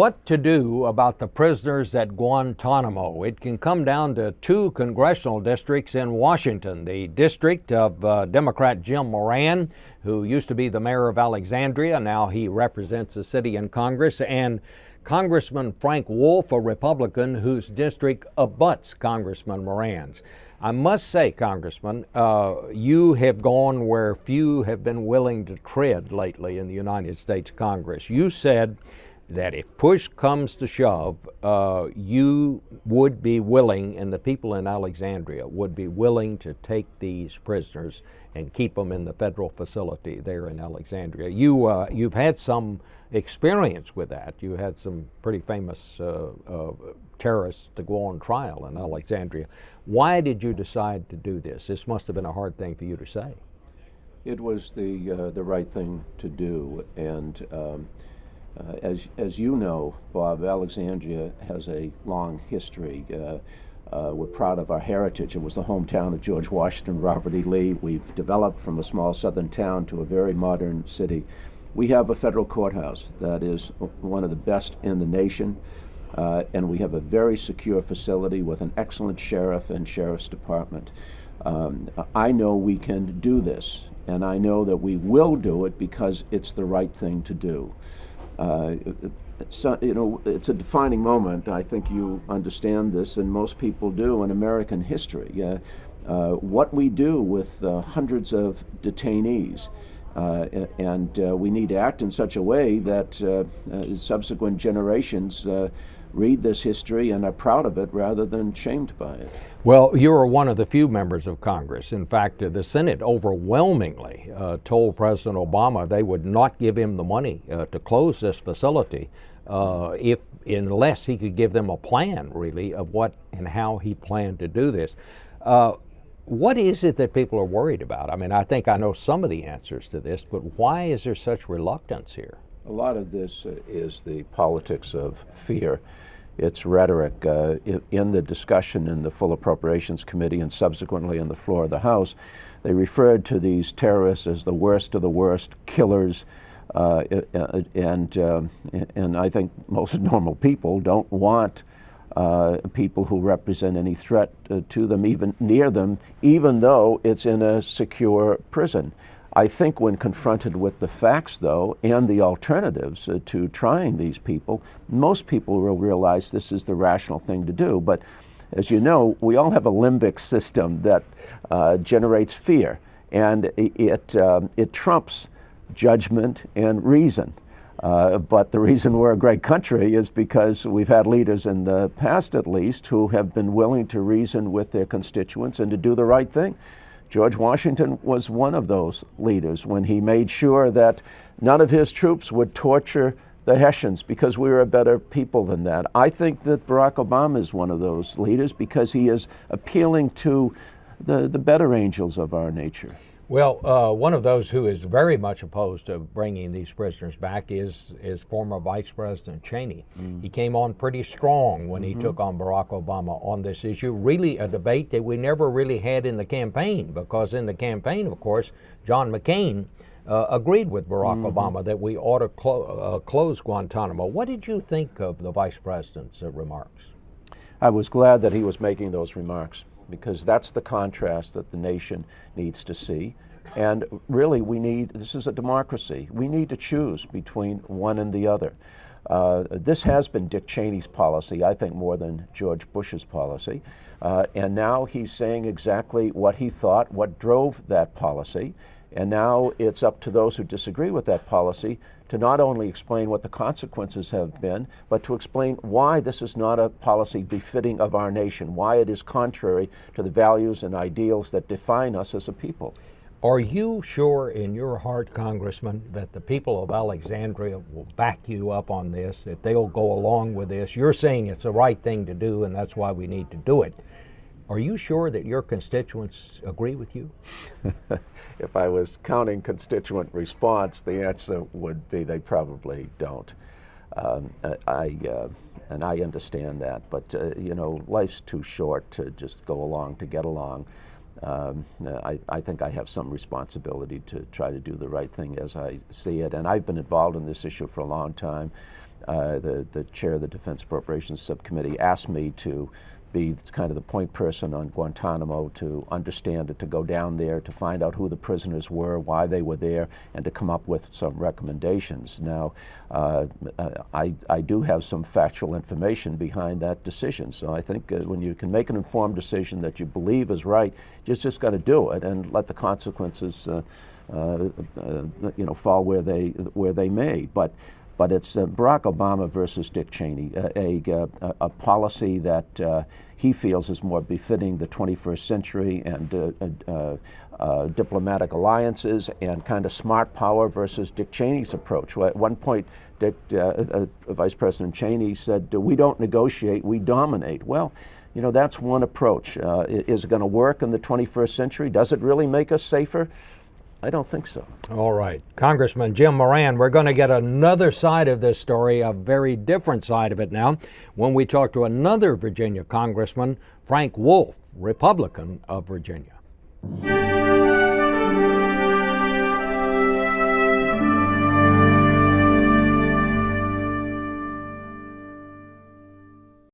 What to do about the prisoners at Guantanamo? It can come down to two congressional districts in Washington. The district of Democrat Jim Moran, who used to be the mayor of Alexandria. Now he represents the city in Congress. And Congressman Frank Wolf, a Republican, whose district abuts Congressman Moran's. I must say, Congressman, you have gone where few have been willing to tread lately in the United States Congress. You said that if push comes to shove, you would be willing, and the people in Alexandria would be willing to take these prisoners and keep them in the federal facility there in Alexandria. You've had some experience with that. You had some pretty famous terrorists to go on trial in Alexandria. Why did you decide to do this? This must have been a hard thing for you to say. It was the right thing to do, and as you know, Bob, Alexandria has a long history. We're proud of our heritage. It was the hometown of George Washington, Robert E. Lee. We've developed from a small southern town to a very modern city. We have a federal courthouse that is one of the best in the nation, and we have a very secure facility with an excellent sheriff and sheriff's department. I know we can do this, and I know that we will do it because it's the right thing to do. So, it's a defining moment. I think you understand this, and most people do, in American history. What we do with hundreds of detainees, and we need to act in such a way that subsequent generations read this history and are proud of it rather than shamed by it. Well, you are one of the few members of Congress. In fact, the Senate overwhelmingly told President Obama they would not give him the money to close this facility unless he could give them a plan, really, of what and how he planned to do this. What is it that people are worried about? I mean, I think I know some of the answers to this, but why is there such reluctance here? A lot of this is the politics of fear. It's rhetoric. In the discussion in the Full Appropriations Committee and subsequently on the floor of the House, they referred to these terrorists as the worst of the worst, killers, and I think most normal people don't want people who represent any threat to them, even near them, even though it's in a secure prison. I think when confronted with the facts, though, and the alternatives to trying these people, most people will realize this is the rational thing to do. But as you know, we all have a limbic system that generates fear, and it trumps judgment and reason. But the reason we're a great country is because we've had leaders in the past, at least, who have been willing to reason with their constituents and to do the right thing. George Washington was one of those leaders when he made sure that none of his troops would torture the Hessians because we were a better people than that. I think that Barack Obama is one of those leaders because he is appealing to the better angels of our nature. Well, one of those who is very much opposed to bringing these prisoners back is former Vice President Cheney. He came on pretty strong when he took on Barack Obama on this issue, really a debate that we never really had in the campaign, because in the campaign, of course, John McCain agreed with Barack Obama that we ought to close Guantanamo. What did you think of the Vice President's remarks? I was glad that he was making those remarks, because that's the contrast that the nation needs to see. And really, this is a democracy. We need to choose between one and the other. This has been Dick Cheney's policy, I think, more than George Bush's policy. And now he's saying exactly what he thought, what drove that policy. And now it's up to those who disagree with that policy to not only explain what the consequences have been, but to explain why this is not a policy befitting of our nation, why it is contrary to the values and ideals that define us as a people. Are you sure in your heart, Congressman, that the people of Alexandria will back you up on this, that they'll go along with this? You're saying it's the right thing to do, and that's why we need to do it. Are you sure that your constituents agree with you? If I was counting constituent response, the answer would be they probably don't. And I understand that, but life's too short to just go along to get along. I think I have some responsibility to try to do the right thing as I see it, and I've been involved in this issue for a long time. the chair of the Defense Appropriations Subcommittee, asked me to be kind of the point person on Guantanamo, to understand it, to go down there, to find out who the prisoners were, why they were there, and to come up with some recommendations. Now, I do have some factual information behind that decision, so I think when you can make an informed decision that you believe is right, you just got to do it and let the consequences fall where they may. But it's Barack Obama versus Dick Cheney, a policy that he feels is more befitting the 21st century, and diplomatic alliances and kind of smart power versus Dick Cheney's approach. At one point, Vice President Cheney said, "We don't negotiate, we dominate." Well, that's one approach. Is it going to work in the 21st century? Does it really make us safer? I don't think so. All right. Congressman Jim Moran, we're going to get another side of this story, a very different side of it now, when we talk to another Virginia Congressman, Frank Wolf, Republican of Virginia.